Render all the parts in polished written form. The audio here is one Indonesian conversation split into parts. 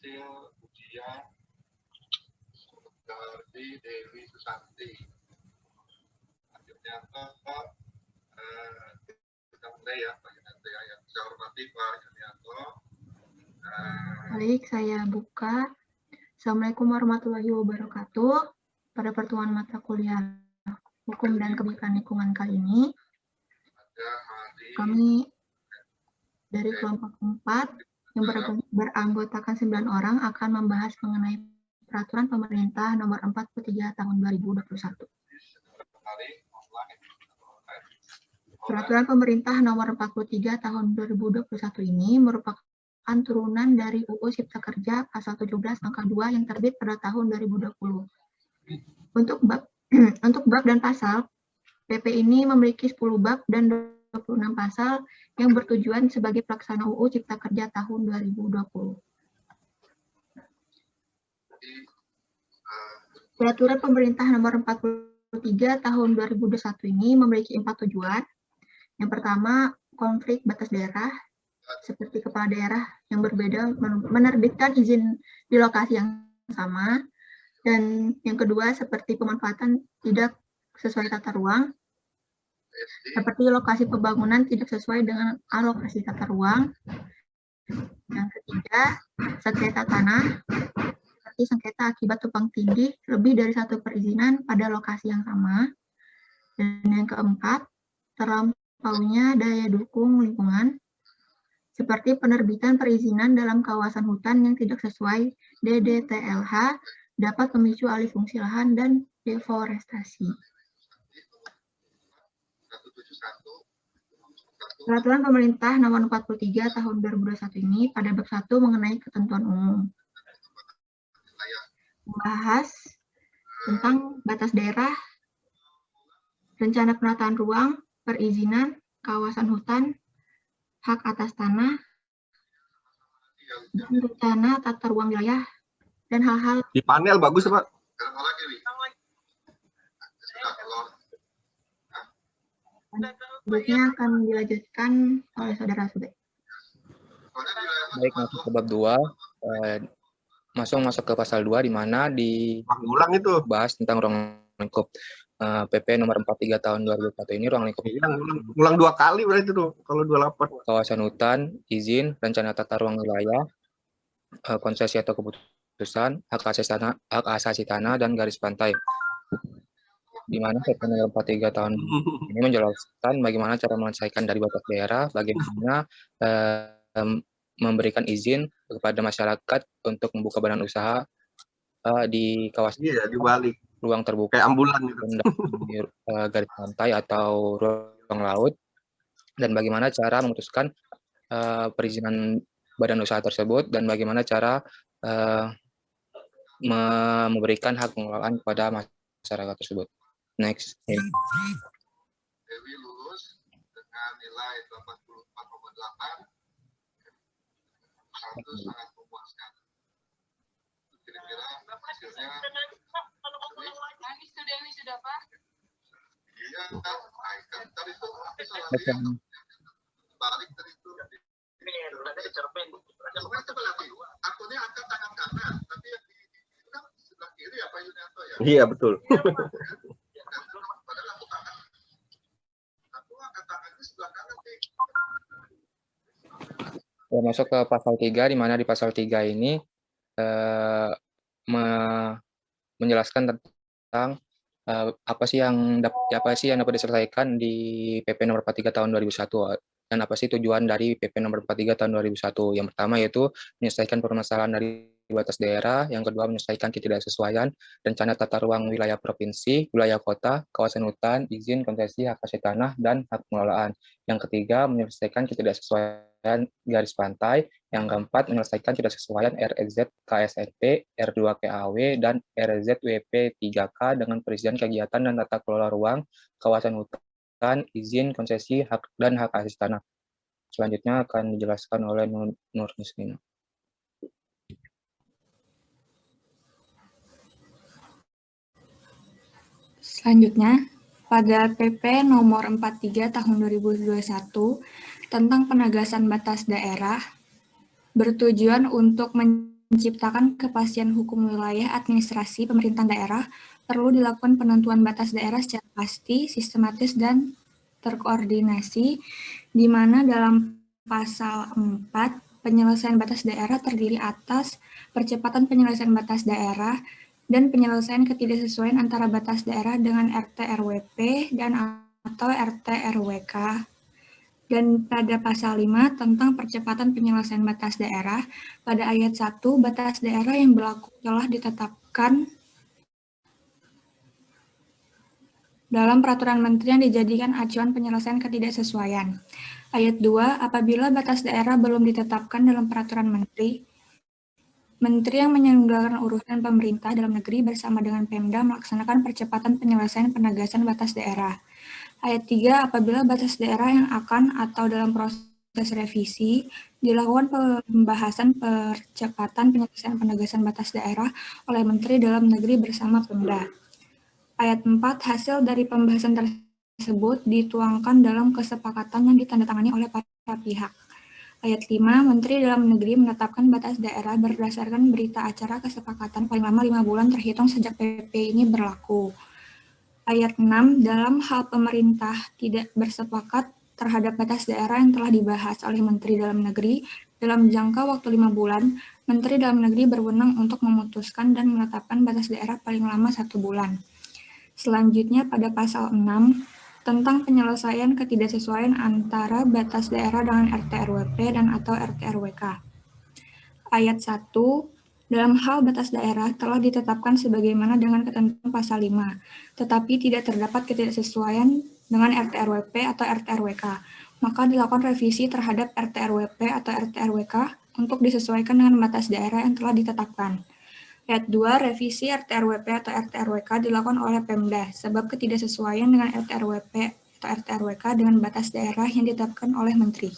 hasil ujian dari Dewi Susanti. Selanjutnya kita mulai ya Pak Yunianto ya. Yang saya hormati Pak Yunianto. Baik, saya buka. Assalamualaikum warahmatullahi wabarakatuh. Pada pertemuan mata kuliah Hukum dan Kebijakan Lingkungan kali ini, kami dari kelompok 4 yang beranggotakan 9 orang akan membahas mengenai Peraturan Pemerintah Nomor 43 Tahun 2021. Peraturan Pemerintah Nomor 43 Tahun 2021 ini merupakan turunan dari UU Cipta Kerja Pasal 17 Angka 2 yang terbit pada tahun 2020. Untuk bab dan pasal, PP ini memiliki 10 bab dan 26 pasal yang bertujuan sebagai pelaksana UU Cipta Kerja tahun 2020. Peraturan Pemerintah Nomor 43 Tahun 2021 ini memiliki 4 tujuan. Yang pertama, konflik batas daerah, seperti kepala daerah yang berbeda menerbitkan izin di lokasi yang sama. Dan yang kedua, seperti pemanfaatan tidak sesuai tata ruang, seperti lokasi pembangunan tidak sesuai dengan alokasi tata ruang. Yang ketiga, sengketa tanah, seperti sengketa akibat tumpang tindih lebih dari satu perizinan pada lokasi yang sama. Dan yang keempat, terlampaunya daya dukung lingkungan, seperti penerbitan perizinan dalam kawasan hutan yang tidak sesuai DDTLH, dapat memicu alih fungsi lahan dan deforestasi. Peraturan Pemerintah Nomor 43 Tahun 2021 ini pada bab 1 mengenai ketentuan umum. Membahas tentang batas daerah, rencana penataan ruang, perizinan, kawasan hutan, hak atas tanah, dan rencana tata ruang wilayah, dan hal-hal di panel bagus Pak. Selanjutnya akan dilanjutkan oleh saudara Sube. Baik, masuk ke bab 2. Masuk ke pasal 2 di mana dibahas tentang ruang lingkup. PP nomor 43 tahun 2021 ini ruang lingkup. Ulang 2 kali berarti tuh kalau 28. Kawasan hutan, izin, rencana tata ruang wilayah, konsesi atau keputusan, hak asasi tanah dan garis pantai. Di mana PP nomor 43 tahun ini menjelaskan bagaimana cara menyelesaikan dari batas daerah, bagaimana memberikan izin kepada masyarakat untuk membuka badan usaha di kawasan di balik ruang terbuka, kayak ambulan gitu. Di garis pantai atau ruang laut, dan bagaimana cara memutuskan perizinan badan usaha tersebut, dan bagaimana cara memberikan hak pengelolaan kepada masyarakat tersebut. Next. Dewi lulus dengan nilai 84,8. Itu sangat memuaskan. Kira-kira hasilnya Dewi sudah Pak? Iya, tadi itu balik tadi itu. Semua itu akunnya angkat tangan kanan, tapi yang di sebelah kiri apa Yunianto ya? Iya betul. Padahal aku angkat tangannya sebelah kanan nih. Masuk ke pasal 3, di mana di pasal 3 ini menjelaskan tentang apa sih yang dapat diselesaikan di PP nomor 43 tahun 2001, dan apa sih tujuan dari PP nomor 43 tahun 2001. Yang pertama yaitu menyelesaikan permasalahan dari batas daerah, yang kedua menyelesaikan ketidaksesuaian rencana tata ruang wilayah provinsi, wilayah kota, kawasan hutan, izin, konsesi, hak asasi tanah, dan hak pengelolaan. Yang ketiga menyelesaikan ketidaksesuaian garis pantai, yang keempat menyelesaikan ketidaksesuaian REZ KSNP, R2 KAW, dan RZWP 3K dengan perizinan kegiatan dan tata kelola ruang, kawasan hutan, izin, konsesi, hak dan hak asasi tanah. Selanjutnya akan dijelaskan oleh Nur Muslim. Selanjutnya, pada PP nomor 43 tahun 2021 tentang penegasan batas daerah bertujuan untuk menciptakan kepastian hukum wilayah administrasi pemerintahan daerah, perlu dilakukan penentuan batas daerah secara pasti, sistematis, dan terkoordinasi, di mana dalam pasal 4, penyelesaian batas daerah terdiri atas percepatan penyelesaian batas daerah dan penyelesaian ketidaksesuaian antara batas daerah dengan RT-RWP dan atau RT-RWK. Dan pada pasal 5 tentang percepatan penyelesaian batas daerah, pada ayat 1, batas daerah yang berlaku telah ditetapkan dalam peraturan menteri yang dijadikan acuan penyelesaian ketidaksesuaian. Ayat 2, apabila batas daerah belum ditetapkan dalam peraturan menteri, Menteri yang menyelenggarakan urusan pemerintah dalam negeri bersama dengan Pemda melaksanakan percepatan penyelesaian penegasan batas daerah. Ayat 3, apabila batas daerah yang akan atau dalam proses revisi, dilakukan pembahasan percepatan penyelesaian penegasan batas daerah oleh Menteri Dalam Negeri bersama Pemda. Ayat 4, hasil dari pembahasan tersebut dituangkan dalam kesepakatan yang ditandatangani oleh para pihak. Ayat 5, Menteri Dalam Negeri menetapkan batas daerah berdasarkan berita acara kesepakatan paling lama 5 bulan terhitung sejak PP ini berlaku. Ayat 6, dalam hal pemerintah tidak bersepakat terhadap batas daerah yang telah dibahas oleh Menteri Dalam Negeri dalam jangka waktu 5 bulan, Menteri Dalam Negeri berwenang untuk memutuskan dan menetapkan batas daerah paling lama 1 bulan. Selanjutnya pada pasal 6, tentang penyelesaian ketidaksesuaian antara batas daerah dengan RT-RWP dan atau RT-RWK. Ayat 1, dalam hal batas daerah telah ditetapkan sebagaimana dengan ketentuan pasal 5, tetapi tidak terdapat ketidaksesuaian dengan RT-RWP atau RT-RWK, maka dilakukan revisi terhadap RT-RWP atau RT-RWK untuk disesuaikan dengan batas daerah yang telah ditetapkan. Ayat 2, revisi RT-RWP atau RT-RWK dilakukan oleh Pemda, sebab ketidaksesuaian dengan RT-RWP atau RT-RWK dengan batas daerah yang ditetapkan oleh Menteri.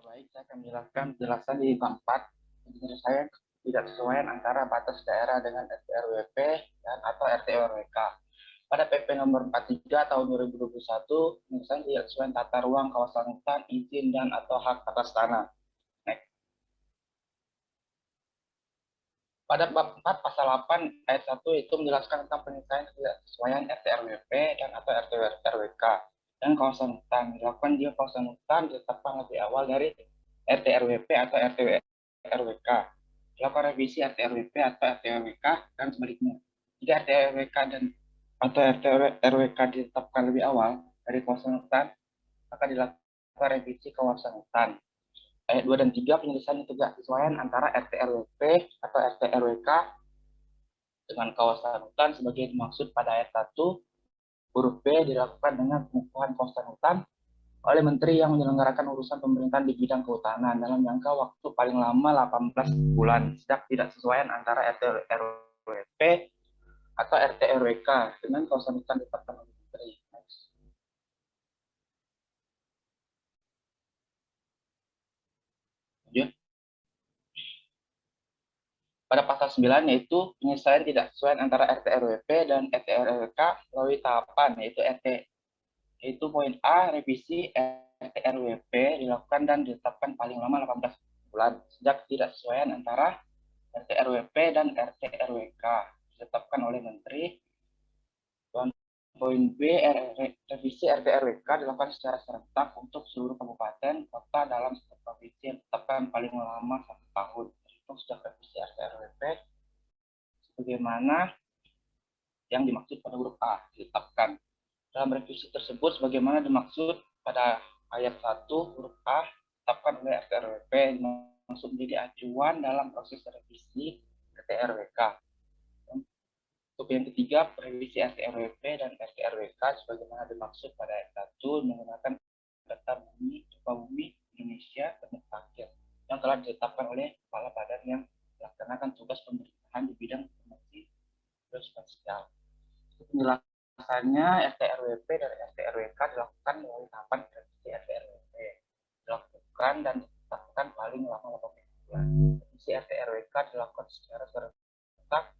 Baik, saya akan menjelaskan penjelasan di bab 4, penyelesaian ketidaksesuaian antara batas daerah dengan RT-RWP dan atau RT-RWK. Pada PP nomor 43 tahun 2021, penyelesaian ketidaksesuaian tata ruang kawasan hutan, izin dan atau hak atas tanah. Next. Pada bab 4 pasal 8 ayat 1 itu menjelaskan tentang penyelesaian ketidaksesuaian RT-RWP dan atau RT-RWK dan kawasan hutan. Dilakukan jika kawasan hutan ditetapkan lebih awal dari RT-RWP atau RT-RWK. Dilakukan revisi RT-RWP atau RT-RWK dan sebaliknya. Jika RT-RWK dan atau RT-RWK ditetapkan lebih awal dari kawasan hutan, maka dilakukan revisi kawasan hutan. Ayat 2 dan 3 penyelesaian ketidaksesuaian antara RT-RWP atau RT-RWK dengan kawasan hutan sebagai dimaksud pada ayat 1 huruf B dilakukan dengan pengukuhan kawasan hutan oleh Menteri yang menyelenggarakan urusan pemerintahan di bidang kehutanan dalam jangka waktu paling lama 18 bulan sejak tidak sesuaian antara RT-RWP atau RT-RWK dengan kawasan hutan ditetapkan oleh Menteri. Lanjut. Pada pasal 9 yaitu penyelesaian tidak sesuai antara RT-RWP dan RT-RWK melalui tahapan yaitu poin A, revisi RT-RWP dilakukan dan ditetapkan paling lama 18 bulan sejak tidak sesuaian antara RT-RWP dan RT-RWK ditetapkan oleh Menteri. Dan poin B, revisi RT-RWK dilakukan secara serentak untuk seluruh kabupaten kota dalam setiap provinsi yang ditetapkan paling lama 1 tahun. Itu sudah revisi RT-RWP sebagaimana yang dimaksud pada huruf A ditetapkan. Dalam revisi tersebut sebagaimana dimaksud pada ayat 1 huruf A ditetapkan oleh RT-RWP maksud menjadi acuan dalam proses revisi RT-RWK. Untuk yang ketiga, revisi RT-RWP dan RT-RWK sebagaimana dimaksud pada ayat 1 menggunakan data bumi Sukabumi Indonesia termutakhir yang telah ditetapkan oleh kepala badan yang melaksanakan tugas pemerintahan di bidang informasi geospasial. Penjelasannya RT-RWP dan RT-RWK dilakukan melalui tahapan revisi RT-RWP dilakukan dan ditetapkan paling lama 18 bulan. Revisi RT-RWK dilakukan secara serentak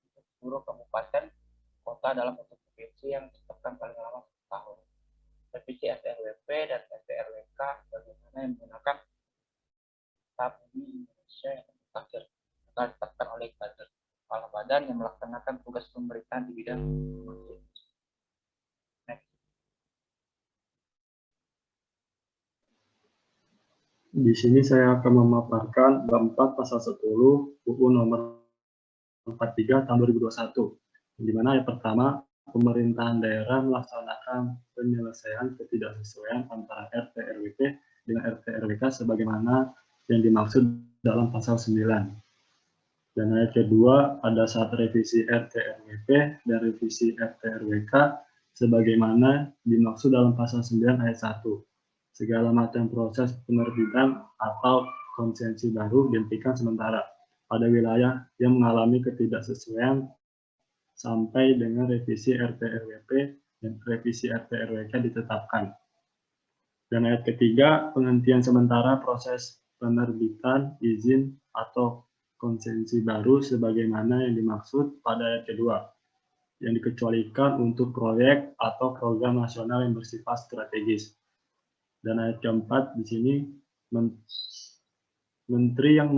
untuk seluruh kabupaten kota dalam bentuk provinsi yang ditetapkan paling lama 1 tahun. Revisi RT-RWP dan RT-RWK bagaimana yang menggunakan tahap bumi Indonesia yang terakhir akan ditetapkan oleh kader kepala badan yang melaksanakan tugas pemerintahan di bidang masing. Di sini saya akan memaparkan bab 4 pasal 10 UU nomor 43 tahun 2021, di mana yang pertama, pemerintahan daerah melaksanakan penyelesaian ketidaksesuaian antara RT-RWP dengan RT-RWK sebagaimana yang dimaksud dalam pasal 9. Dan ayat kedua, ada saat revisi RT-RWP dan revisi RT-RWK sebagaimana dimaksud dalam pasal 9 ayat 1. Segala macam proses penerbitan atau konsensi baru dihentikan sementara pada wilayah yang mengalami ketidaksesuaian sampai dengan revisi RT-RWP dan revisi RT-RWK ditetapkan. Dan ayat ketiga, penghentian sementara proses penerbitan izin atau konsensi baru sebagaimana yang dimaksud pada ayat kedua, yang dikecualikan untuk proyek atau program nasional yang bersifat strategis. Dan ayat keempat di sini, menteri yang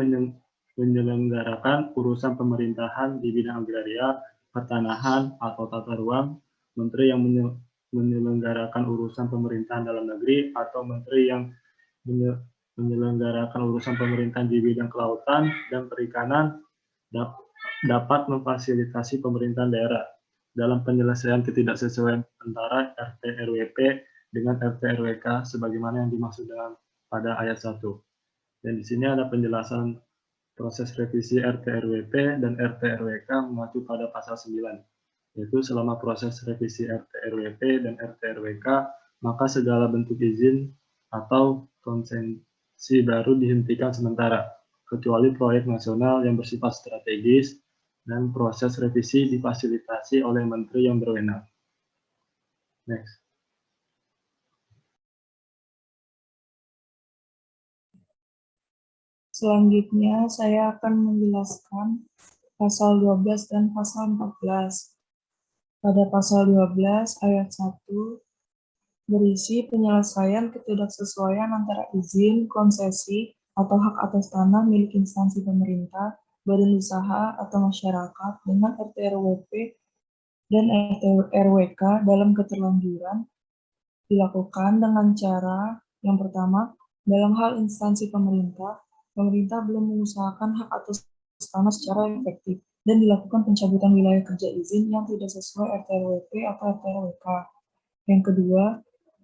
menyelenggarakan urusan pemerintahan di bidang agraria, pertanahan, atau tata ruang, menteri yang menyelenggarakan urusan pemerintahan dalam negeri, atau menteri yang menyelenggarakan urusan pemerintahan di bidang kelautan dan perikanan dapat memfasilitasi pemerintahan daerah dalam penyelesaian ketidaksesuaian antara RT-RWP dengan RT-RWK sebagaimana yang dimaksud pada ayat 1. Dan di sini ada penjelasan proses revisi RT-RWP dan RT-RWK mengacu pada pasal 9. Yaitu selama proses revisi RT-RWP dan RT-RWK, maka segala bentuk izin atau konsensi baru dihentikan sementara, kecuali proyek nasional yang bersifat strategis dan proses revisi difasilitasi oleh menteri yang berwenang. Next. Selanjutnya, saya akan menjelaskan pasal 12 dan pasal 14. Pada pasal 12 ayat 1 berisi penyelesaian ketidaksesuaian antara izin, konsesi, atau hak atas tanah milik instansi pemerintah, badan usaha, atau masyarakat dengan RT-RWP dan RT-RWK dalam keterlanjuran dilakukan dengan cara yang pertama, dalam hal instansi pemerintah belum mengusahakan hak atas tanah secara efektif dan dilakukan pencabutan wilayah kerja izin yang tidak sesuai RT-RWP atau RT-RWK. Yang kedua,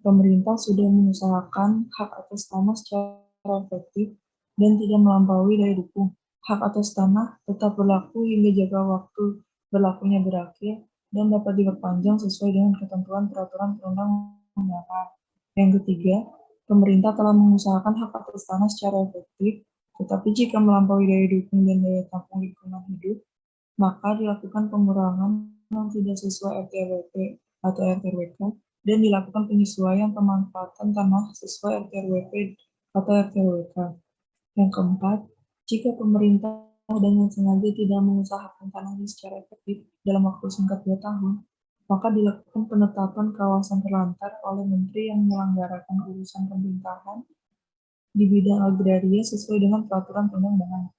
pemerintah sudah mengusahakan hak atas tanah secara efektif dan tidak melampaui daya dukung. Hak atas tanah tetap berlaku hingga jangka waktu berlakunya berakhir dan dapat diperpanjang sesuai dengan ketentuan peraturan perundang-undangan. Yang ketiga, pemerintah telah mengusahakan hak atas tanah secara efektif, tetapi jika melampaui daya dukung dan daya tampung lingkungan hidup, maka dilakukan pengurangan yang tidak sesuai RT-RWP atau RT-RWK dan dilakukan penyesuaian pemanfaatan tanah sesuai RT-RWP atau RT-RWK. Yang keempat, jika pemerintah dengan sengaja tidak mengusahakan tanahnya secara efektif dalam waktu singkat 2 tahun, maka dilakukan penetapan kawasan terlantar oleh menteri yang menyelenggarakan urusan pemerintahan di bidang agraria sesuai dengan peraturan perundang-undangan.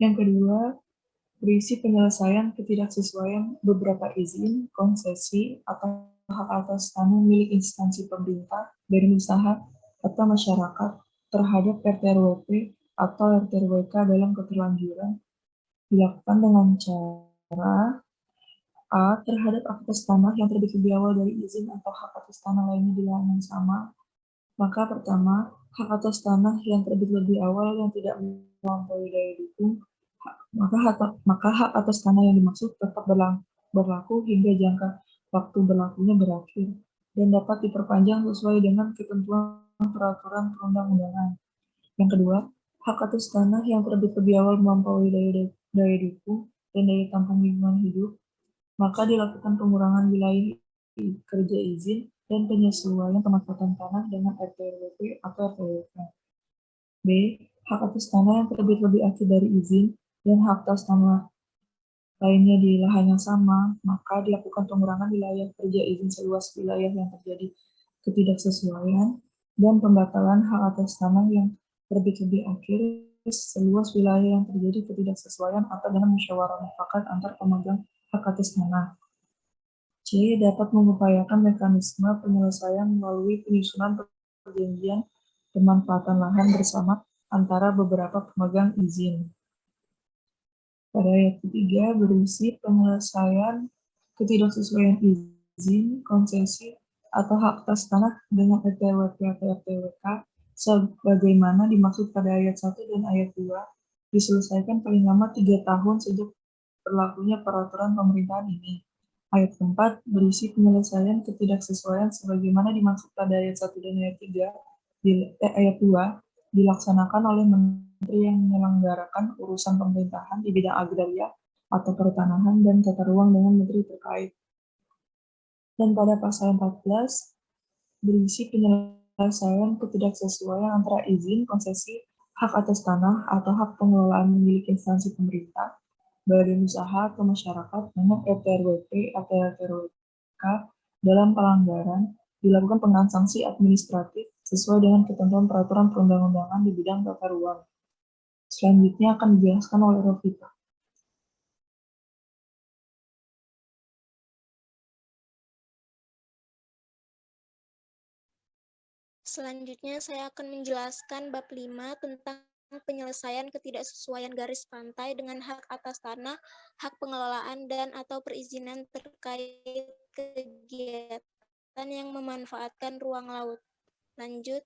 Yang kedua, berisi penyelesaian ketidaksesuaian beberapa izin, konsesi, atau hak atas tanah milik instansi pemerintah, badan usaha, atau masyarakat terhadap RT-RWP atau RT-RWK dalam keterlanjuran dilakukan dengan cara A. Terhadap hak atas tanah yang terbit lebih awal dari izin atau hak atas tanah lainnya di lahan yang sama. Maka pertama, hak atas tanah yang terbit lebih awal yang tidak melampaui daya dukung, maka hak atas tanah yang dimaksud tetap berlaku hingga jangka waktu berlakunya berakhir dan dapat diperpanjang sesuai dengan ketentuan peraturan perundang-undangan. Yang kedua, hak atas tanah yang terbit lebih awal melampaui daya dukung dan daya tampung lingkungan hidup, maka dilakukan pengurangan wilayah kerja izin dan penyesuaian pemanfaatan tanah dengan RT-RWP atau RT-RWK. B. hak atas tanah yang terbit lebih akhir dari izin, dan hak atas tanah lainnya di lahan yang sama, maka dilakukan pengurangan wilayah kerja izin seluas wilayah yang terjadi ketidaksesuaian, dan pembatalan hak atas tanah yang terbit lebih akhir seluas wilayah yang terjadi ketidaksesuaian atau dengan musyawarah mufakat antar pemegang hak atas tanah. C. Dapat mengupayakan mekanisme penyelesaian melalui penyusunan perjanjian pemanfaatan lahan bersama antara beberapa pemegang izin. Pada ayat ketiga berisi penyelesaian ketidaksesuaian izin, konsesi, atau hak atas tanah dengan RTWP atau RTWK sebagaimana dimaksud pada ayat 1 dan ayat 2 diselesaikan paling lama 3 tahun sejak berlakunya peraturan pemerintahan ini. Ayat 4 berisi penyelesaian ketidaksesuaian sebagaimana dimaksud pada ayat 1 dan ayat 3 ayat 2 dilaksanakan oleh Menteri yang menyelenggarakan urusan pemerintahan di bidang agraria atau pertanahan dan tata ruang dengan menteri terkait. Dan pada pasal 14 berisi penyelesaian ketidaksesuaian antara izin, konsesi, hak atas tanah atau hak pengelolaan milik instansi pemerintah, badan usaha atau masyarakat dengan RT/RWP atau RT/RWK dalam pelanggaran dilakukan pengenaan sanksi administratif sesuai dengan ketentuan peraturan perundang-undangan di bidang tata ruang. Selanjutnya akan dijelaskan oleh Rofita. Selanjutnya saya akan menjelaskan bab 5 tentang penyelesaian ketidaksesuaian garis pantai dengan hak atas tanah, hak pengelolaan dan atau perizinan terkait kegiatan yang memanfaatkan ruang laut. Lanjut.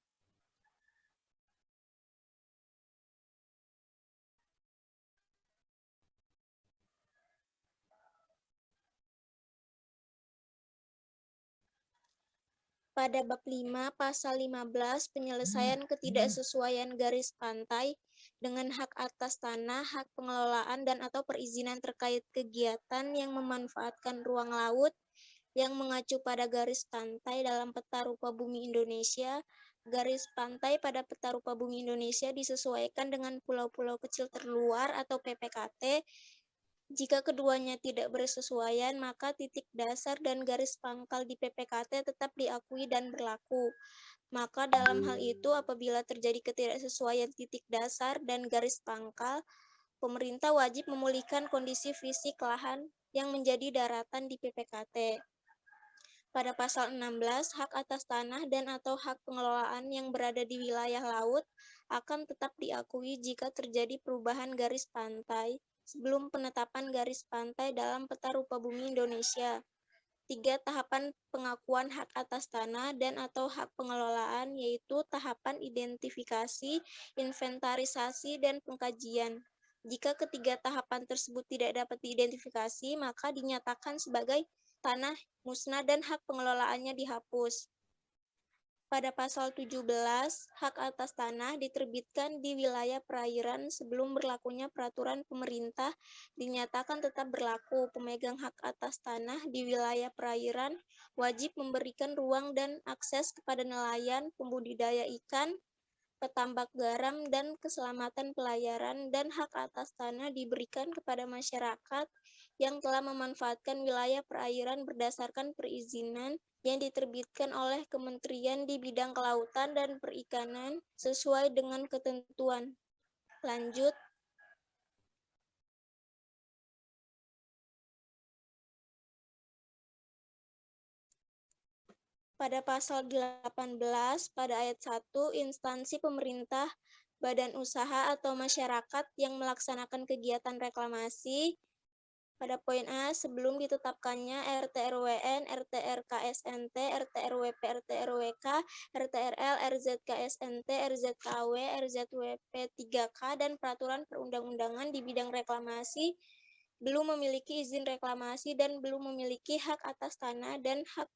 Pada bab 5 pasal 15 penyelesaian ketidaksesuaian garis pantai dengan hak atas tanah, hak pengelolaan dan atau perizinan terkait kegiatan yang memanfaatkan ruang laut yang mengacu pada garis pantai dalam peta rupa bumi Indonesia. Garis pantai pada peta rupa bumi Indonesia disesuaikan dengan pulau-pulau kecil terluar atau PPKT. Jika keduanya tidak bersesuaian, maka titik dasar dan garis pangkal di PPKT tetap diakui dan berlaku. Maka dalam hal itu, apabila terjadi ketidaksesuaian titik dasar dan garis pangkal, pemerintah wajib memulihkan kondisi fisik lahan yang menjadi daratan di PPKT. Pada pasal 16, hak atas tanah dan atau hak pengelolaan yang berada di wilayah laut akan tetap diakui jika terjadi perubahan garis pantai sebelum penetapan garis pantai dalam peta rupa bumi Indonesia. 3 tahapan pengakuan hak atas tanah dan atau hak pengelolaan yaitu tahapan identifikasi, inventarisasi, dan pengkajian. Jika ketiga tahapan tersebut tidak dapat diidentifikasi, maka dinyatakan sebagai tanah musnah dan hak pengelolaannya dihapus. Pada pasal 17, hak atas tanah diterbitkan di wilayah perairan sebelum berlakunya peraturan pemerintah dinyatakan tetap berlaku. Pemegang hak atas tanah di wilayah perairan wajib memberikan ruang dan akses kepada nelayan, pembudidaya ikan, petambak garam, dan keselamatan pelayaran, dan hak atas tanah diberikan kepada masyarakat yang telah memanfaatkan wilayah perairan berdasarkan perizinan yang diterbitkan oleh Kementerian di bidang kelautan dan perikanan sesuai dengan ketentuan. Lanjut. Pada pasal 18, pada ayat 1, instansi pemerintah, badan usaha atau masyarakat yang melaksanakan kegiatan reklamasi, pada poin A, sebelum ditetapkannya RT/RWN, RT/RKSNT, RT/RWP, RT/RWK, RT/RL, RZKSNT, RZKW, RZWP 3K, dan peraturan perundang-undangan di bidang reklamasi, belum memiliki izin reklamasi dan belum memiliki hak atas tanah dan hak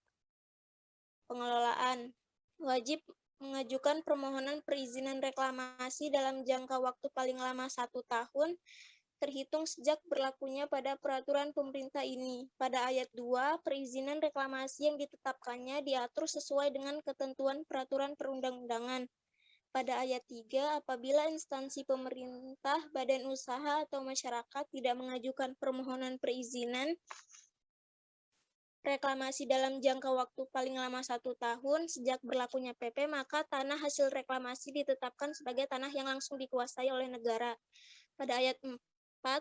pengelolaan. Wajib mengajukan permohonan perizinan reklamasi dalam jangka waktu paling lama 1 tahun, terhitung sejak berlakunya pada peraturan pemerintah ini. Pada ayat 2, perizinan reklamasi yang ditetapkannya diatur sesuai dengan ketentuan peraturan perundang-undangan. Pada ayat 3, apabila instansi pemerintah, badan usaha, atau masyarakat tidak mengajukan permohonan perizinan reklamasi dalam jangka waktu paling lama 1 tahun sejak berlakunya PP, maka tanah hasil reklamasi ditetapkan sebagai tanah yang langsung dikuasai oleh negara. Pada ayat 4,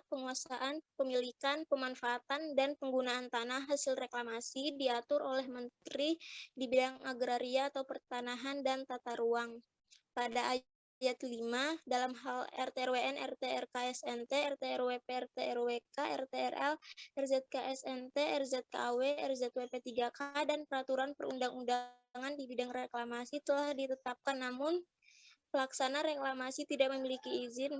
penguasaan, pemilikan, pemanfaatan, dan penggunaan tanah hasil reklamasi diatur oleh Menteri di bidang agraria atau pertanahan dan tata ruang. Pada ayat 5, dalam hal RT-RWN, RT-RKSNT, RT-RWP, RT-RWK, RT-RL, RZKSNT, RZKAW, RZWP3K, dan peraturan perundang-undangan di bidang reklamasi telah ditetapkan, namun pelaksana reklamasi tidak memiliki izin.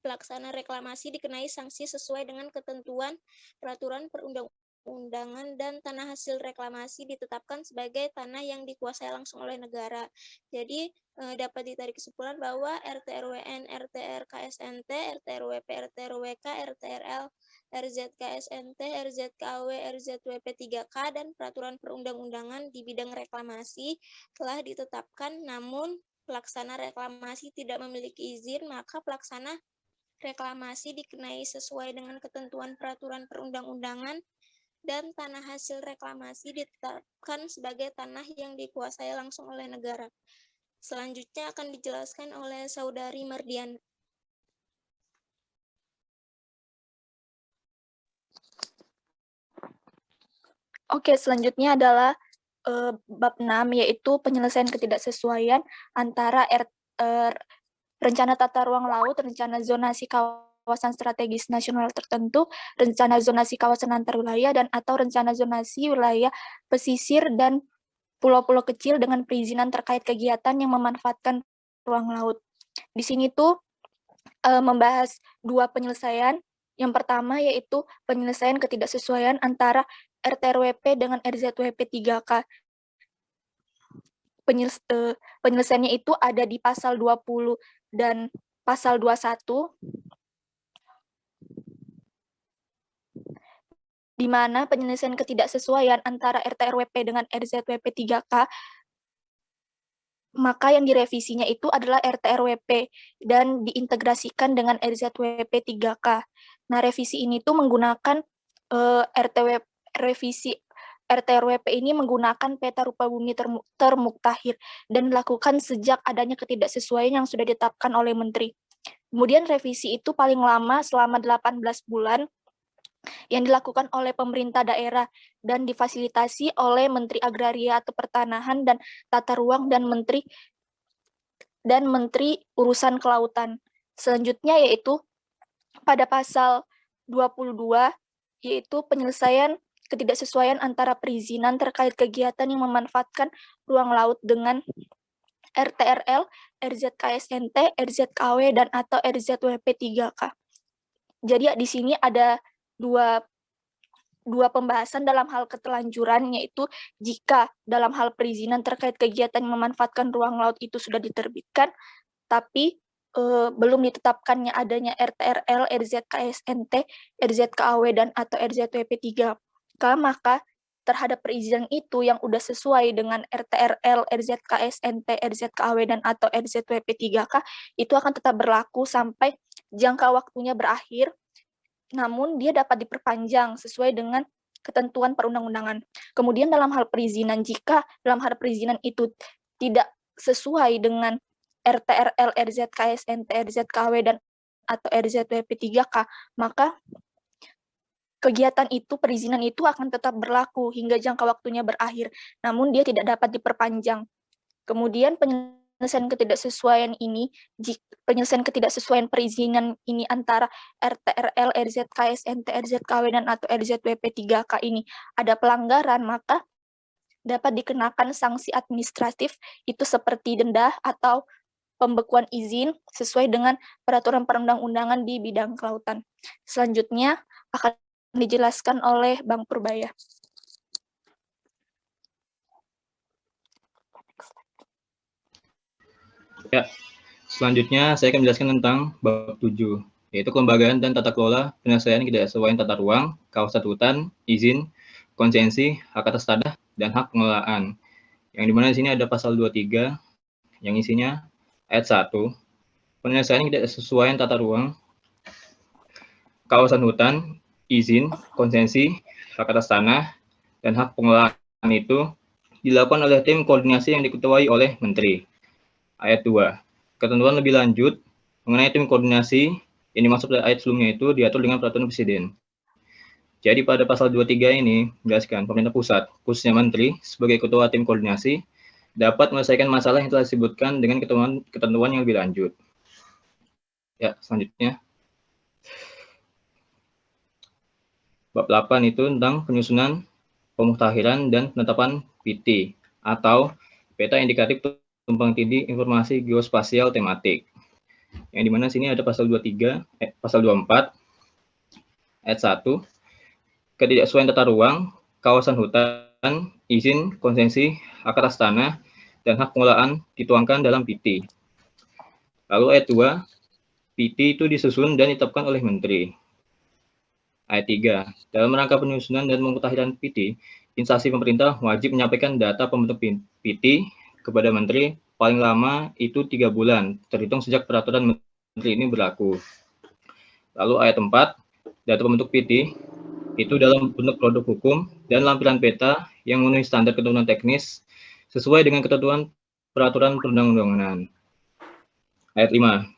Pelaksana reklamasi dikenai sanksi sesuai dengan ketentuan peraturan perundang-undangan, dan tanah hasil reklamasi ditetapkan sebagai tanah yang dikuasai langsung oleh negara. Jadi dapat ditarik kesimpulan bahwa RT-RWN, RT-RKSNT, RT-RWP, RT-RWK, RT-RL, RZKSNT, RZKAW, RZWP3K, dan peraturan perundang-undangan di bidang reklamasi telah ditetapkan, namun pelaksana reklamasi tidak memiliki izin, maka pelaksana reklamasi dikenai sesuai dengan ketentuan peraturan perundang-undangan, dan tanah hasil reklamasi ditetapkan sebagai tanah yang dikuasai langsung oleh negara. Selanjutnya akan dijelaskan oleh Saudari Mardian. Oke, selanjutnya adalah bab 6, yaitu penyelesaian ketidaksesuaian antara rencana tata ruang laut, rencana zonasi kawasan strategis nasional tertentu, rencana zonasi kawasan antar wilayah, dan atau rencana zonasi wilayah pesisir dan pulau-pulau kecil dengan perizinan terkait kegiatan yang memanfaatkan ruang laut. Di sini tuh membahas 2 penyelesaian. Yang pertama yaitu penyelesaian ketidaksesuaian antara RT-RWP dengan RZWP3K. Penyelesaiannya itu ada di pasal 20 dan pasal 21, di mana penyelesaian ketidaksesuaian antara RT-RWP dengan RZWP3K, maka yang direvisinya itu adalah RT-RWP dan diintegrasikan dengan RZWP3K. Nah, revisi ini tuh menggunakan revisi RT-RWP ini menggunakan peta rupa bumi termuktahir dan dilakukan sejak adanya ketidaksesuaian yang sudah ditetapkan oleh Menteri. Kemudian revisi itu paling lama selama 18 bulan yang dilakukan oleh pemerintah daerah dan difasilitasi oleh Menteri Agraria atau Pertanahan dan Tata Ruang dan Menteri Urusan Kelautan. Selanjutnya yaitu pada pasal 22 yaitu penyelesaian ketidaksesuaian antara perizinan terkait kegiatan yang memanfaatkan ruang laut dengan RT-RL, RZKSNT, RZKAW, dan atau RZWP3K. Jadi di sini ada dua pembahasan dalam hal keterlanjuran, yaitu jika dalam hal perizinan terkait kegiatan yang memanfaatkan ruang laut itu sudah diterbitkan, tapi belum ditetapkannya adanya RT-RL, RZKSNT, RZKAW, dan atau RZWP3K, maka terhadap perizinan itu yang sudah sesuai dengan RT-RL, RZKSNT, RZKAW, dan atau RZWP3K itu akan tetap berlaku sampai jangka waktunya berakhir, namun dia dapat diperpanjang sesuai dengan ketentuan perundang-undangan. Kemudian dalam hal perizinan, jika dalam hal perizinan itu tidak sesuai dengan RT-RL, RZKSNT, RZKW, dan atau RZWP3K, maka kegiatan itu, perizinan itu akan tetap berlaku hingga jangka waktunya berakhir, namun dia tidak dapat diperpanjang. Kemudian penyelesaian ketidaksesuaian ini, penyelesaian ketidaksesuaian perizinan ini antara RT-RL, RZKSNT, RZKW, dan atau RZWP3K ini ada pelanggaran, maka dapat dikenakan sanksi administratif, itu seperti denda atau pembekuan izin sesuai dengan peraturan perundang-undangan di bidang kelautan. Selanjutnya akan dijelaskan oleh Bang Purbaya. Ya, selanjutnya saya akan menjelaskan tentang bab 7, yaitu kelembagaan dan tata kelola penyelesaian ketidaksesuaian tata ruang, kawasan hutan, izin, konsensi, hak atas tanah, dan hak pengelolaan. Yang dimana di sini ada pasal 23 yang isinya Ayat 1. Penyelesaian ketidaksesuaian tata ruang, kawasan hutan, izin, konsensi, hak atas tanah, dan hak pengelolaan itu dilakukan oleh tim koordinasi yang diketuai oleh Menteri. Ayat 2. Ketentuan lebih lanjut mengenai tim koordinasi yang dimaksud pada ayat sebelumnya itu diatur dengan peraturan Presiden. Jadi pada pasal 23 ini menjelaskan pemerintah pusat, khususnya Menteri, sebagai ketua tim koordinasi, dapat menyelesaikan masalah yang telah disebutkan dengan ketentuan yang lebih lanjut. Ya, selanjutnya. Bab 8 itu tentang penyusunan, pemuktahiran, dan penetapan PT, atau peta indikatif tumpang tindih informasi geospasial tematik. Yang dimana sini ada pasal pasal 24, ayat 1, ketidaksesuaian tata ruang, kawasan hutan, izin, konsensi, hak atas tanah, dan hak pengelolaan dituangkan dalam PT. Lalu ayat 2, PT itu disusun dan ditetapkan oleh Menteri. Ayat 3, dalam rangka penyusunan dan pemuktahiran PT, instansi pemerintah wajib menyampaikan data pembentuk PT kepada Menteri paling lama itu 3 bulan, terhitung sejak peraturan Menteri ini berlaku. Lalu ayat 4, data pembentuk PT itu dalam bentuk produk hukum dan lampiran peta yang memenuhi standar ketentuan teknis sesuai dengan ketentuan peraturan perundang-undangan. Ayat 5.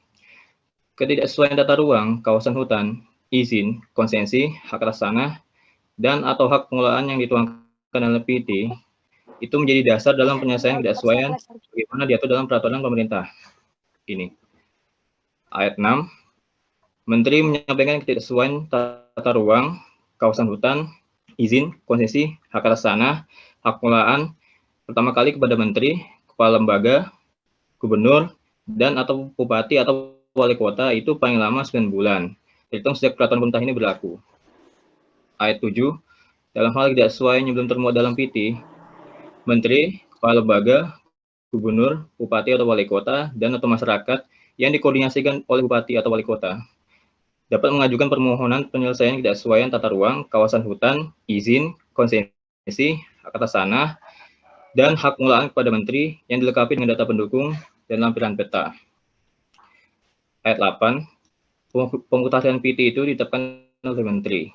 Ketidaksesuaian tata ruang, kawasan hutan, izin, konsensi, hak atas tanah, dan atau hak pengelolaan yang dituangkan dalam PT itu menjadi dasar dalam penyelesaian ketidaksesuaian bagaimana diatur dalam peraturan pemerintah. Ini. Ayat 6. Menteri menyampaikan ketidaksesuaian tata ruang, kawasan hutan, izin, konsesi, hak atas tanah, hak pengelolaan pertama kali kepada Menteri, Kepala Lembaga, Gubernur, dan atau Bupati atau Wali Kota itu paling lama 9 bulan, terhitung sejak peraturan pemerintah ini berlaku. Ayat 7, dalam hal tidak sesuai yang belum termuat dalam PT, Menteri, Kepala Lembaga, Gubernur, Bupati atau Wali Kota, dan atau masyarakat yang dikoordinasikan oleh Bupati atau Wali Kota dapat mengajukan permohonan penyelesaian ketidaksesuaian tata ruang, kawasan hutan, izin, konsensi, hak atas tanah, dan hak pengelolaan kepada Menteri yang dilengkapi dengan data pendukung dan lampiran peta. Ayat 8, pemuktahiran PT itu ditetapkan oleh Menteri.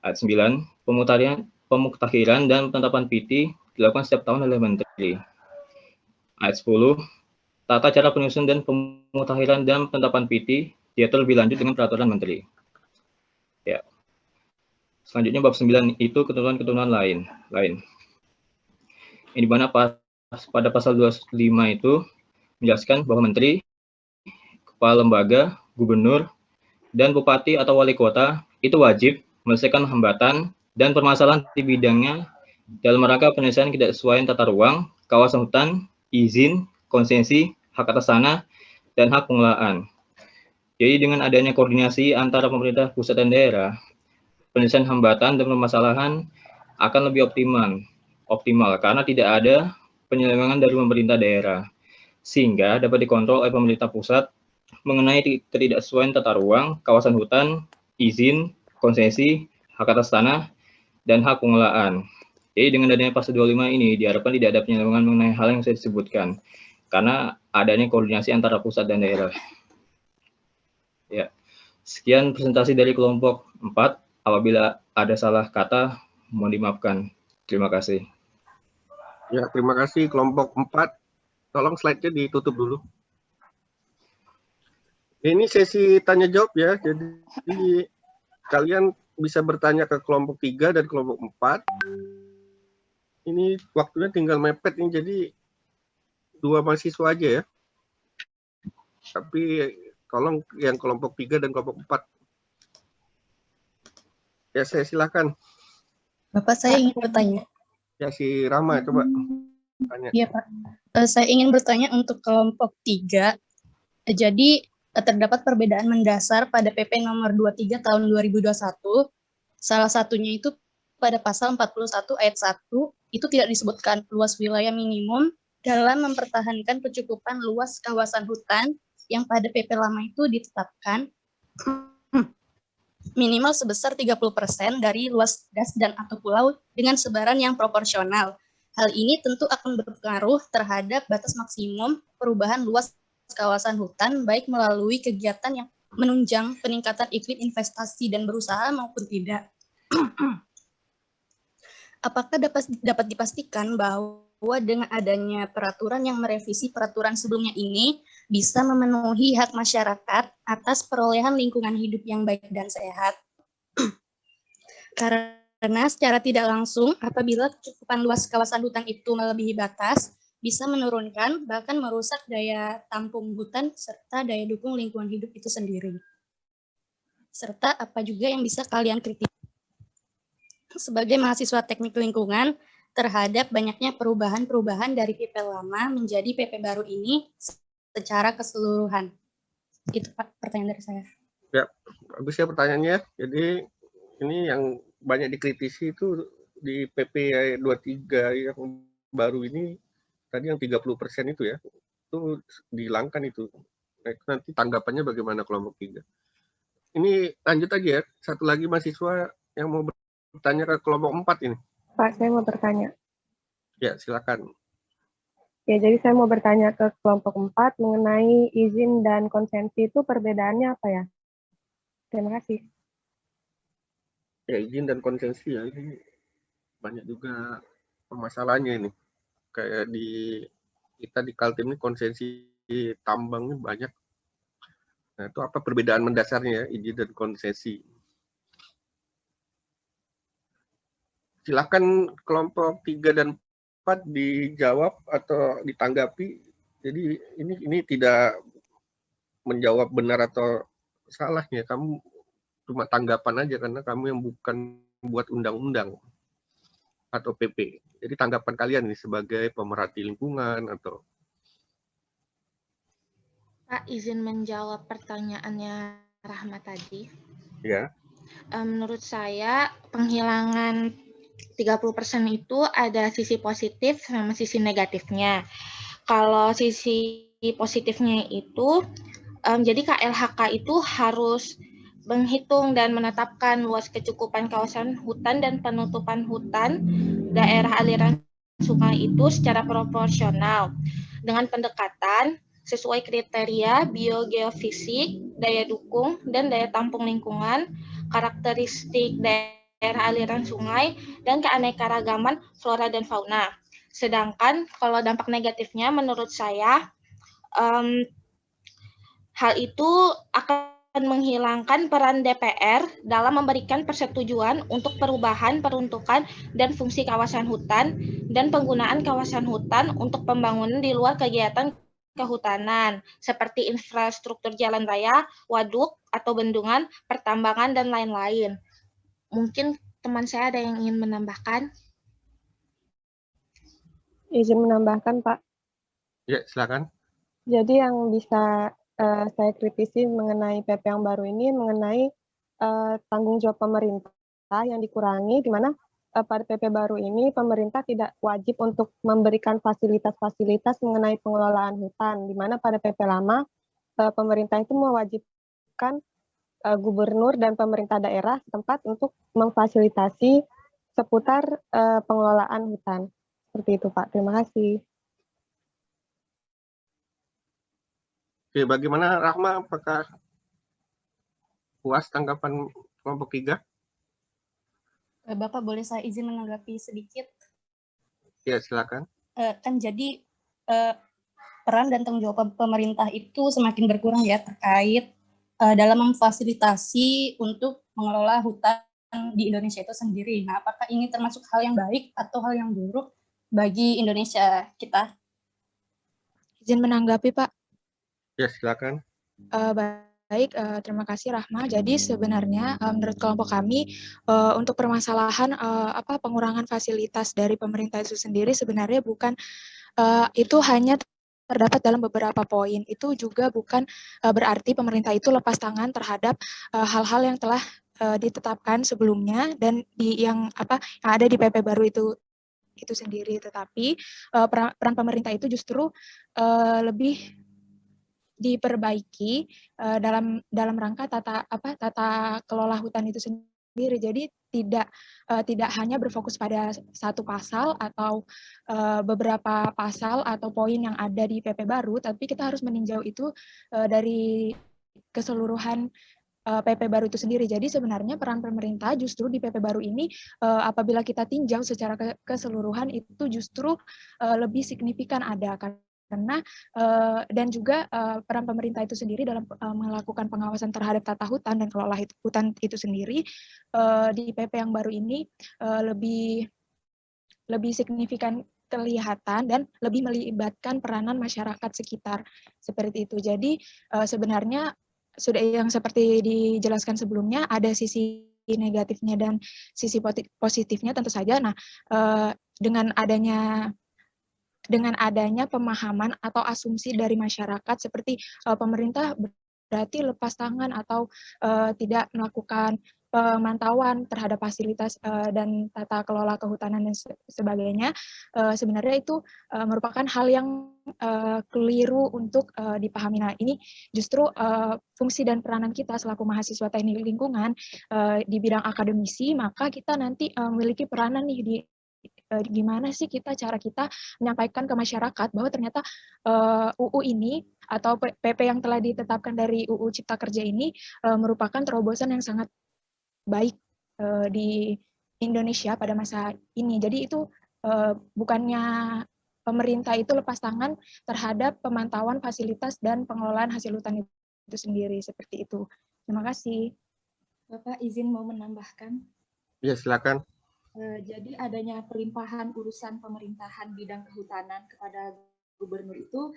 Ayat 9, pemuktahiran dan penetapan PT dilakukan setiap tahun oleh Menteri. Ayat 10, tata cara penyusunan dan pemuktahiran dan penetapan PT diatur lebih lanjut dengan peraturan Menteri. Ya. Selanjutnya bab 9 itu ketentuan-ketentuan lain. Yang dimana pada pasal 25 itu menjelaskan bahwa Menteri, Kepala Lembaga, Gubernur, dan Bupati atau Wali Kota itu wajib menyelesaikan hambatan dan permasalahan di bidangnya dalam rangka penyelesaian ketidaksesuaian tata ruang, kawasan hutan, izin, konsensi, hak atas tanah, dan hak pengelolaan. Jadi dengan adanya koordinasi antara pemerintah pusat dan daerah, penyelesaian hambatan dan permasalahan akan lebih optimal karena tidak ada penyelewengan dari pemerintah daerah, sehingga dapat dikontrol oleh pemerintah pusat mengenai ketidaksesuaian tata ruang, kawasan hutan, izin, konsesi, hak atas tanah, dan hak pengelolaan. Jadi dengan adanya pasal 25 ini diharapkan tidak ada penyelewengan mengenai hal yang saya sebutkan, karena adanya koordinasi antara pusat dan daerah. Ya, sekian presentasi dari kelompok 4. Apabila ada salah kata, mohon dimaafkan. Terima kasih. Ya, terima kasih kelompok 4. Tolong slide-nya ditutup dulu. Ini sesi tanya jawab ya, jadi kalian bisa bertanya ke kelompok 3 dan kelompok 4. Ini waktunya tinggal mepet nih, jadi 2 mahasiswa aja ya. Tapi tolong yang kelompok 3 dan kelompok 4. Ya, saya silakan. Bapak, saya ingin bertanya. Ya, si Rama, coba tanya. Iya, Pak. Saya ingin bertanya untuk kelompok 3. Jadi, terdapat perbedaan mendasar pada PP nomor 23 tahun 2021. Salah satunya itu pada pasal 41 ayat 1, itu tidak disebutkan luas wilayah minimum dalam mempertahankan kecukupan luas kawasan hutan yang pada PP lama itu ditetapkan minimal sebesar 30% dari luas das dan atau pulau dengan sebaran yang proporsional. Hal ini tentu akan berpengaruh terhadap batas maksimum perubahan luas kawasan hutan, baik melalui kegiatan yang menunjang peningkatan iklim investasi dan berusaha maupun tidak. Apakah dapat dipastikan bahwa dengan adanya peraturan yang merevisi peraturan sebelumnya ini bisa memenuhi hak masyarakat atas perolehan lingkungan hidup yang baik dan sehat? Karena secara tidak langsung, apabila kecukupan luas kawasan hutan itu melebihi batas, bisa menurunkan bahkan merusak daya tampung hutan serta daya dukung lingkungan hidup itu sendiri. Serta apa juga yang bisa kalian kritik sebagai mahasiswa teknik lingkungan terhadap banyaknya perubahan-perubahan dari PP lama menjadi PP baru ini secara keseluruhan. Itu Pak, pertanyaan dari saya. Ya, bagus ya pertanyaannya. Jadi ini yang banyak dikritisi itu di PP 23 yang baru ini, tadi yang 30% itu ya, itu dihilangkan itu. Nah, itu nanti tanggapannya bagaimana kelompok 3. Ini lanjut aja ya, satu lagi mahasiswa yang mau bertanya ke kelompok 4 ini. Pak, saya mau bertanya. Ya, silakan. Ya, jadi saya mau bertanya ke kelompok 4 mengenai izin dan konsensi itu perbedaannya apa ya? Terima kasih. Ya, izin dan konsensi ya, ini banyak juga permasalahannya ini. Kayak kita di Kaltim ini konsensi tambang ini banyak. Nah, itu apa perbedaan mendasarnya ya, izin dan konsensi? Silakan kelompok 3 dan 4 dijawab atau ditanggapi. Jadi ini tidak menjawab benar atau salahnya. Kamu cuma tanggapan aja karena kamu yang bukan buat undang-undang atau PP. Jadi tanggapan kalian ini sebagai pemerhati lingkungan atau... Pak, izin menjawab pertanyaannya Rahma tadi. Ya. Menurut saya penghilangan 30% itu ada sisi positif sama sisi negatifnya. Kalau sisi positifnya itu, jadi KLHK itu harus menghitung dan menetapkan luas kecukupan kawasan hutan dan penutupan hutan daerah aliran sungai itu secara proporsional dengan pendekatan sesuai kriteria biogeofisik, daya dukung, dan daya tampung lingkungan, karakteristik daerah aliran sungai, dan keanekaragaman flora dan fauna. Sedangkan kalau dampak negatifnya menurut saya, hal itu akan menghilangkan peran DPR dalam memberikan persetujuan untuk perubahan peruntukan dan fungsi kawasan hutan dan penggunaan kawasan hutan untuk pembangunan di luar kegiatan kehutanan seperti infrastruktur jalan raya, waduk atau bendungan, pertambangan dan lain-lain. Mungkin teman saya ada yang ingin menambahkan? Izin menambahkan, Pak. Ya, silakan. Jadi yang bisa saya kritisi mengenai PP yang baru ini mengenai tanggung jawab pemerintah yang dikurangi, di mana pada PP baru ini pemerintah tidak wajib untuk memberikan fasilitas-fasilitas mengenai pengelolaan hutan, di mana pada PP lama pemerintah itu mewajibkan gubernur dan pemerintah daerah setempat untuk memfasilitasi seputar pengelolaan hutan. Seperti itu, Pak. Terima kasih. Oke, bagaimana Rahma? Apakah puas tanggapan kelompok 3? Bapak, boleh saya izin menanggapi sedikit? Ya, silakan. Kan jadi peran dan tanggung jawab pemerintah itu semakin berkurang ya terkait dalam memfasilitasi untuk mengelola hutan di Indonesia itu sendiri. Nah, apakah ini termasuk hal yang baik atau hal yang buruk bagi Indonesia kita? Izin menanggapi, Pak. Ya, silakan. Baik, terima kasih Rahma. Jadi sebenarnya menurut kelompok kami untuk permasalahan pengurangan fasilitas dari pemerintah itu sendiri sebenarnya bukan itu hanya terdapat dalam beberapa poin. Itu juga bukan berarti pemerintah itu lepas tangan terhadap hal-hal yang telah ditetapkan sebelumnya dan yang ada di PP baru itu sendiri. Tetapi peran pemerintah itu justru lebih diperbaiki dalam rangka tata kelola hutan itu sendiri. sendiri. Jadi tidak hanya berfokus pada satu pasal atau beberapa pasal atau poin yang ada di PP baru, tapi kita harus meninjau itu dari keseluruhan PP baru itu sendiri. Jadi sebenarnya peran pemerintah justru di PP baru ini apabila kita tinjau secara keseluruhan itu justru lebih signifikan ada, karena dan juga peran pemerintah itu sendiri dalam melakukan pengawasan terhadap tata hutan dan kelola hutan itu sendiri di PP yang baru ini lebih signifikan kelihatan dan lebih melibatkan peranan masyarakat sekitar seperti itu. Jadi sebenarnya sudah yang seperti dijelaskan sebelumnya, ada sisi negatifnya dan sisi positifnya tentu saja. Nah, dengan adanya pemahaman atau asumsi dari masyarakat seperti pemerintah berarti lepas tangan atau tidak melakukan pemantauan terhadap fasilitas dan tata kelola kehutanan dan sebagainya, sebenarnya itu merupakan hal yang keliru untuk dipahami. Nah, ini justru fungsi dan peranan kita selaku mahasiswa teknik lingkungan di bidang akademisi, maka kita nanti memiliki peranan nih di gimana sih cara kita menyampaikan ke masyarakat bahwa ternyata UU ini atau PP yang telah ditetapkan dari UU Cipta Kerja ini merupakan terobosan yang sangat baik di Indonesia pada masa ini. Jadi itu bukannya pemerintah itu lepas tangan terhadap pemantauan fasilitas dan pengelolaan hasil hutan itu sendiri, seperti itu. Terima kasih. Bapak izin mau menambahkan? Ya, silakan. Jadi adanya pelimpahan urusan pemerintahan bidang kehutanan kepada gubernur itu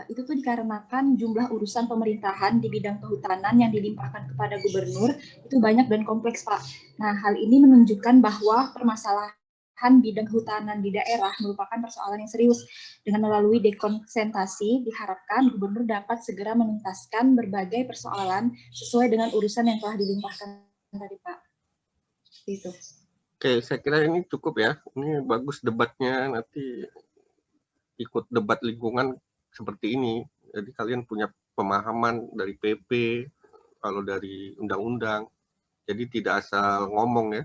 tuh dikarenakan jumlah urusan pemerintahan di bidang kehutanan yang dilimpahkan kepada gubernur itu banyak dan kompleks, Pak. Nah, hal ini menunjukkan bahwa permasalahan bidang kehutanan di daerah merupakan persoalan yang serius. Dengan melalui dekonsentrasi, diharapkan gubernur dapat segera menuntaskan berbagai persoalan sesuai dengan urusan yang telah dilimpahkan tadi, Pak. Itu. Oke, saya kira ini cukup ya. Ini bagus debatnya, nanti ikut debat lingkungan seperti ini. Jadi kalian punya pemahaman dari PP, kalau dari undang-undang. Jadi tidak asal ngomong ya.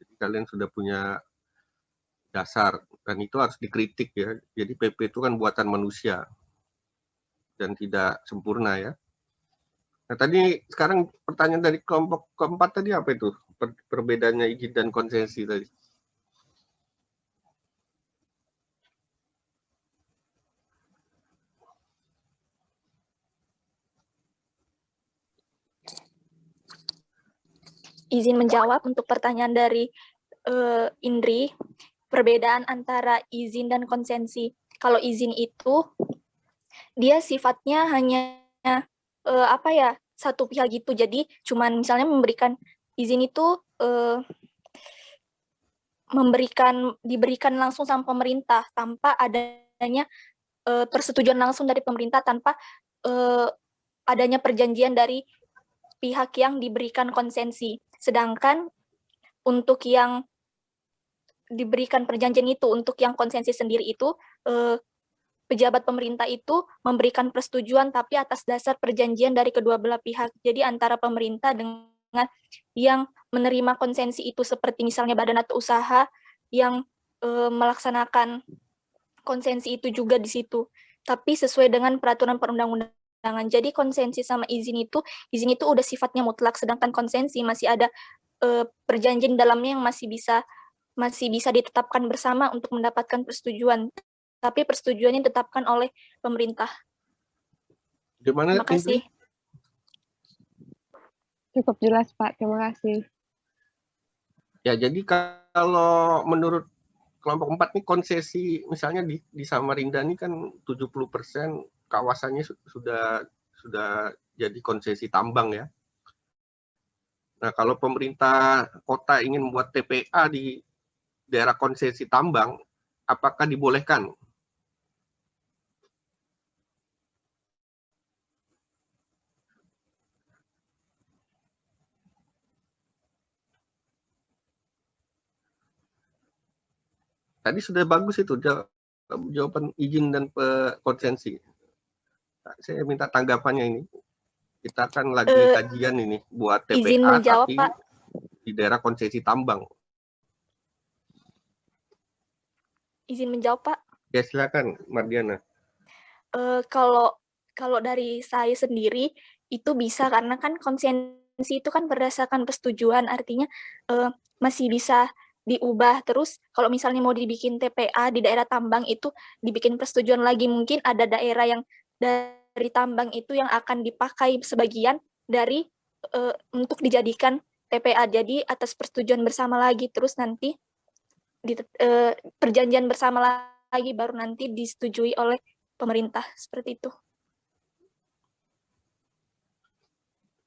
Jadi kalian sudah punya dasar, dan itu harus dikritik ya. Jadi PP itu kan buatan manusia dan tidak sempurna ya. Nah tadi sekarang pertanyaan dari kelompok keempat tadi apa itu? Perbedaannya izin dan konsesi tadi. Izin menjawab untuk pertanyaan dari Indri, perbedaan antara izin dan konsensi. Kalau izin itu dia sifatnya hanya satu pihak gitu. Jadi cuman misalnya memberikan izin itu diberikan langsung sama pemerintah tanpa adanya persetujuan langsung dari pemerintah, tanpa adanya perjanjian dari pihak yang diberikan konsensi. Sedangkan untuk yang diberikan perjanjian itu, untuk yang konsensi sendiri itu, pejabat pemerintah itu memberikan persetujuan tapi atas dasar perjanjian dari kedua belah pihak. Jadi antara pemerintah dengan yang menerima konsensi itu, seperti misalnya badan atau usaha yang melaksanakan konsensi itu juga di situ. Tapi sesuai dengan peraturan perundang-undangan. Jadi konsensi sama izin itu udah sifatnya mutlak, sedangkan konsensi masih ada perjanjian dalamnya yang masih bisa ditetapkan bersama untuk mendapatkan persetujuan. Tapi persetujuannya ditetapkan oleh pemerintah. Gimana, Terima kasih. Cukup jelas, Pak. Terima kasih. Ya, jadi kalau menurut kelompok 4 nih konsesi, misalnya di Samarinda ini kan 70% kawasannya sudah jadi konsesi tambang ya. Nah, kalau pemerintah kota ingin membuat TPA di daerah konsesi tambang, apakah dibolehkan? Tadi sudah bagus itu jawaban izin dan konsensi. Nah, saya minta tanggapannya ini. Kita kan lagi kajian ini buat TPA. Izin menjawab, tapi Pak. di daerah konsesi tambang. Izin menjawab, Pak. Ya silakan, Mardiana. Kalau dari saya sendiri itu bisa karena kan konsensi itu kan berdasarkan persetujuan, artinya masih bisa diubah. Terus kalau misalnya mau dibikin TPA di daerah tambang itu dibikin persetujuan lagi, mungkin ada daerah yang dari tambang itu yang akan dipakai sebagian dari untuk dijadikan TPA. Jadi atas persetujuan bersama lagi, terus nanti perjanjian bersama lagi baru nanti disetujui oleh pemerintah, seperti itu.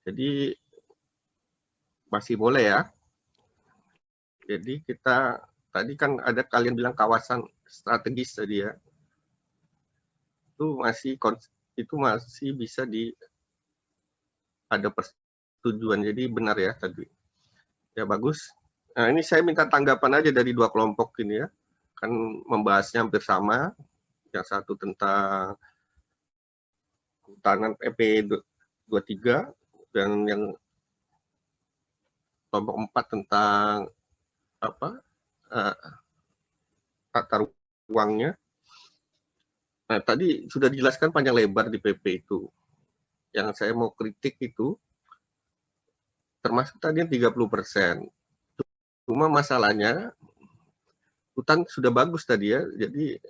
Jadi masih boleh ya. Jadi kita tadi kan ada kalian bilang kawasan strategis tadi ya. Itu masih bisa ada persetujuan. Jadi benar ya tadi. Ya bagus. Nah, ini saya minta tanggapan aja dari dua kelompok ini ya. Kan membahasnya hampir sama. Yang satu tentang hutanan PP 23 dan yang kelompok 4 tentang tata ruangnya. Nah, tadi sudah dijelaskan panjang lebar di PP itu. Yang saya mau kritik itu termasuk tadi yang 30%. Cuma masalahnya hutan sudah bagus tadi ya. Jadi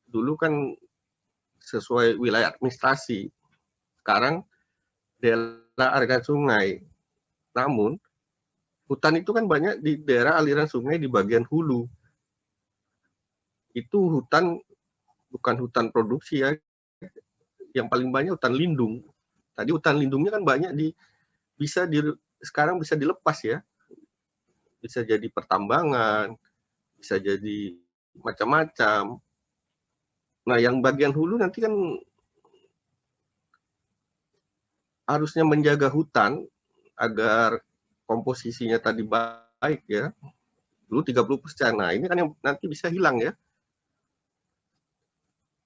dulu kan sesuai wilayah administrasi. Sekarang daerah aliran sungai. Namun hutan itu kan banyak di daerah aliran sungai di bagian hulu. Itu hutan bukan hutan produksi ya. Yang paling banyak hutan lindung. Tadi hutan lindungnya kan banyak sekarang bisa dilepas ya. Bisa jadi pertambangan, bisa jadi macam-macam. Nah, yang bagian hulu nanti kan harusnya menjaga hutan agar komposisinya tadi baik ya. Dulu 30%. Nah, ini kan yang nanti bisa hilang ya.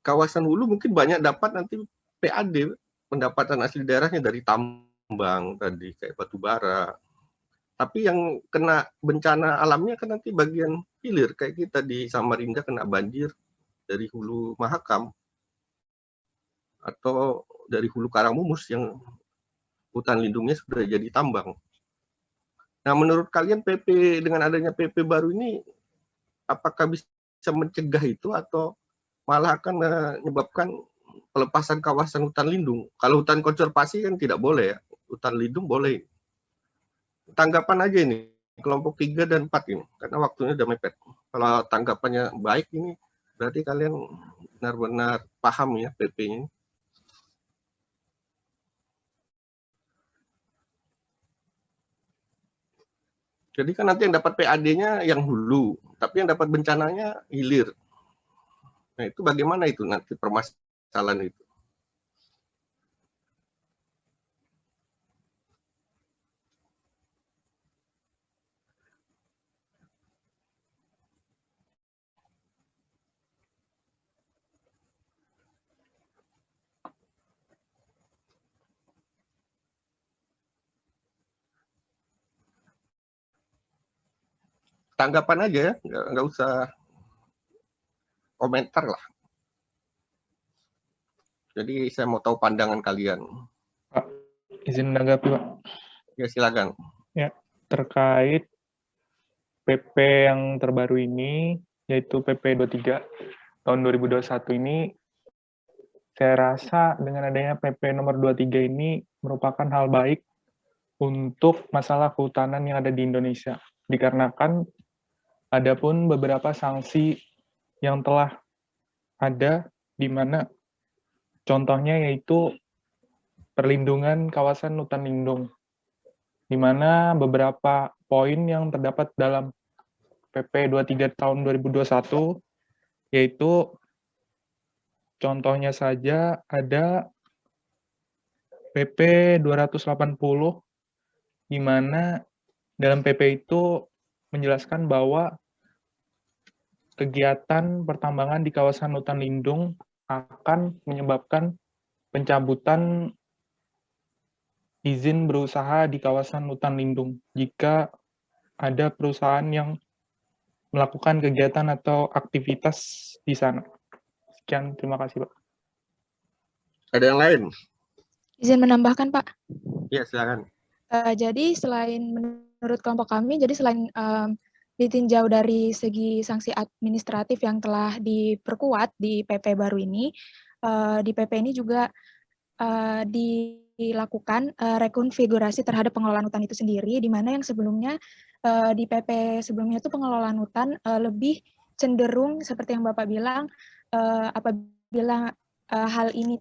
Kawasan hulu mungkin banyak dapat nanti PAD, pendapatan asli daerahnya dari tambang tadi, kayak batu bara. Tapi yang kena bencana alamnya kan nanti bagian hilir, kayak kita di Samarinda kena banjir dari hulu Mahakam. Atau dari hulu Karangmumus yang hutan lindungnya sudah jadi tambang. Nah, menurut kalian dengan adanya PP baru ini, apakah bisa mencegah itu atau malah akan menyebabkan pelepasan kawasan hutan lindung? Kalau hutan konservasi kan tidak boleh ya, hutan lindung boleh. Tanggapan aja ini, kelompok 3 dan 4 ini, karena waktunya udah mepet. Kalau tanggapannya baik ini, berarti kalian benar-benar paham ya PP-nya. Jadi kan nanti yang dapat PAD-nya yang hulu, tapi yang dapat bencananya hilir. Nah, itu bagaimana itu nanti permasalahan itu? Tanggapan aja ya, nggak usah komentar lah. Jadi saya mau tahu pandangan kalian. Pak, izin menanggapi, Pak. Ya, silakan. Ya, terkait PP yang terbaru ini, yaitu PP 23 tahun 2021 ini, saya rasa dengan adanya PP nomor 23 ini merupakan hal baik untuk masalah kehutanan yang ada di Indonesia. Dikarenakan ada pun beberapa sanksi yang telah ada, di mana contohnya yaitu perlindungan kawasan hutan lindung, di mana beberapa poin yang terdapat dalam PP 23 tahun 2021, yaitu contohnya saja ada PP 280, di mana dalam PP itu menjelaskan bahwa kegiatan pertambangan di kawasan hutan lindung akan menyebabkan pencabutan izin berusaha di kawasan hutan lindung jika ada perusahaan yang melakukan kegiatan atau aktivitas di sana. Sekian, terima kasih, Pak. Ada yang lain? Izin menambahkan, Pak. Ya, silakan. Jadi selain menurut kelompok kami, jadi selain ditinjau dari segi sanksi administratif yang telah diperkuat di PP baru ini, di PP ini juga dilakukan rekonfigurasi terhadap pengelolaan hutan itu sendiri, di mana yang sebelumnya di PP sebelumnya itu pengelolaan hutan lebih cenderung seperti yang Bapak bilang, apabila hal ini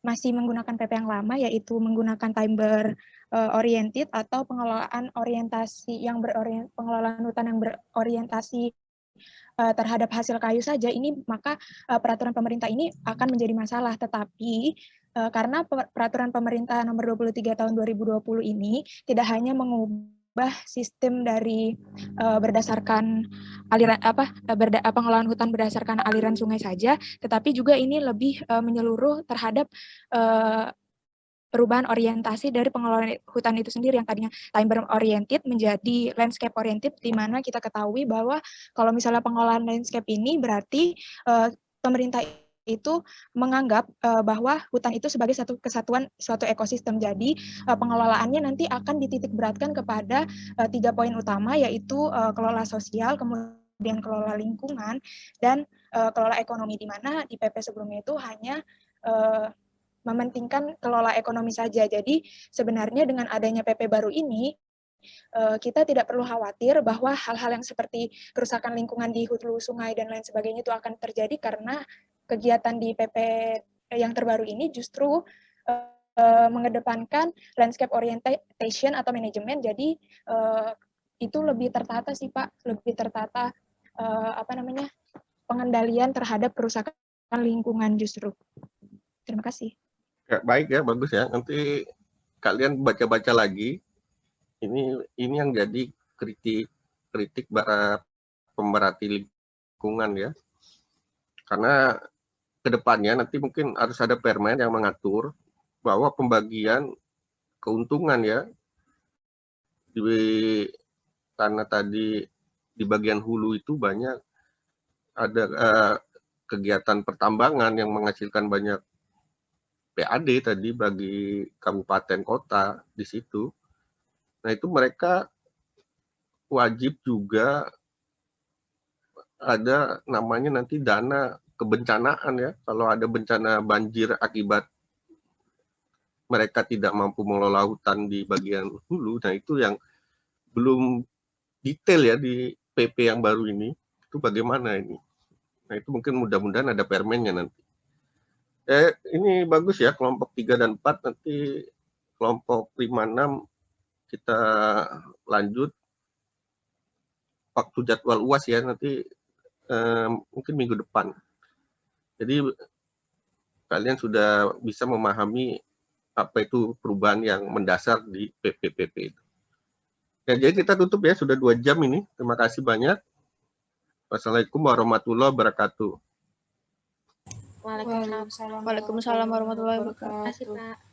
masih menggunakan PP yang lama, yaitu menggunakan timer oriented atau pengelolaan orientasi yang pengelolaan hutan yang berorientasi terhadap hasil kayu saja, ini maka peraturan pemerintah ini akan menjadi masalah. Tetapi karena peraturan pemerintah nomor 23 tahun 2020 ini tidak hanya mengubah sistem dari berdasarkan aliran pengelolaan hutan berdasarkan aliran sungai saja, tetapi juga ini lebih menyeluruh terhadap perubahan orientasi dari pengelolaan hutan itu sendiri, yang tadinya timer oriented menjadi landscape oriented, di mana kita ketahui bahwa kalau misalnya pengelolaan landscape ini berarti pemerintah itu menganggap bahwa hutan itu sebagai satu kesatuan, suatu ekosistem. Jadi pengelolaannya nanti akan dititik beratkan kepada 3 poin utama, yaitu kelola sosial, kemudian kelola lingkungan, dan kelola ekonomi, di mana di PP sebelumnya itu hanya mementingkan kelola ekonomi saja. Jadi sebenarnya dengan adanya PP baru ini, kita tidak perlu khawatir bahwa hal-hal yang seperti kerusakan lingkungan di hulu sungai dan lain sebagainya itu akan terjadi, karena kegiatan di PP yang terbaru ini justru mengedepankan landscape orientation atau manajemen. Jadi itu lebih tertata sih Pak, lebih tertata pengendalian terhadap kerusakan lingkungan justru. Terima kasih. Ya, baik ya, bagus ya. Nanti kalian baca-baca lagi. Ini yang jadi kritik para pemerhati lingkungan ya. Karena kedepannya nanti mungkin harus ada permen yang mengatur bahwa pembagian keuntungan ya, karena tadi di bagian hulu itu banyak ada kegiatan pertambangan yang menghasilkan banyak PAD tadi bagi kabupaten kota di situ. Nah, itu mereka wajib juga ada namanya nanti dana kebencanaan ya. Kalau ada bencana banjir akibat mereka tidak mampu mengelola hutan di bagian hulu, nah itu yang belum detail ya di PP yang baru ini. Itu bagaimana ini? Nah, itu mungkin mudah-mudahan ada permennya nanti. Ini bagus ya, kelompok 3 dan 4, nanti kelompok 5-6 kita lanjut. Waktu jadwal UAS ya, nanti mungkin minggu depan. Jadi kalian sudah bisa memahami apa itu perubahan yang mendasar di PP-PP itu. Ya, jadi kita tutup ya, sudah 2 jam ini. Terima kasih banyak. Wassalamualaikum warahmatullahi wabarakatuh. Waalaikumsalam. Waalaikumsalam warahmatullahi wabarakatuh. Terima kasih, Pak.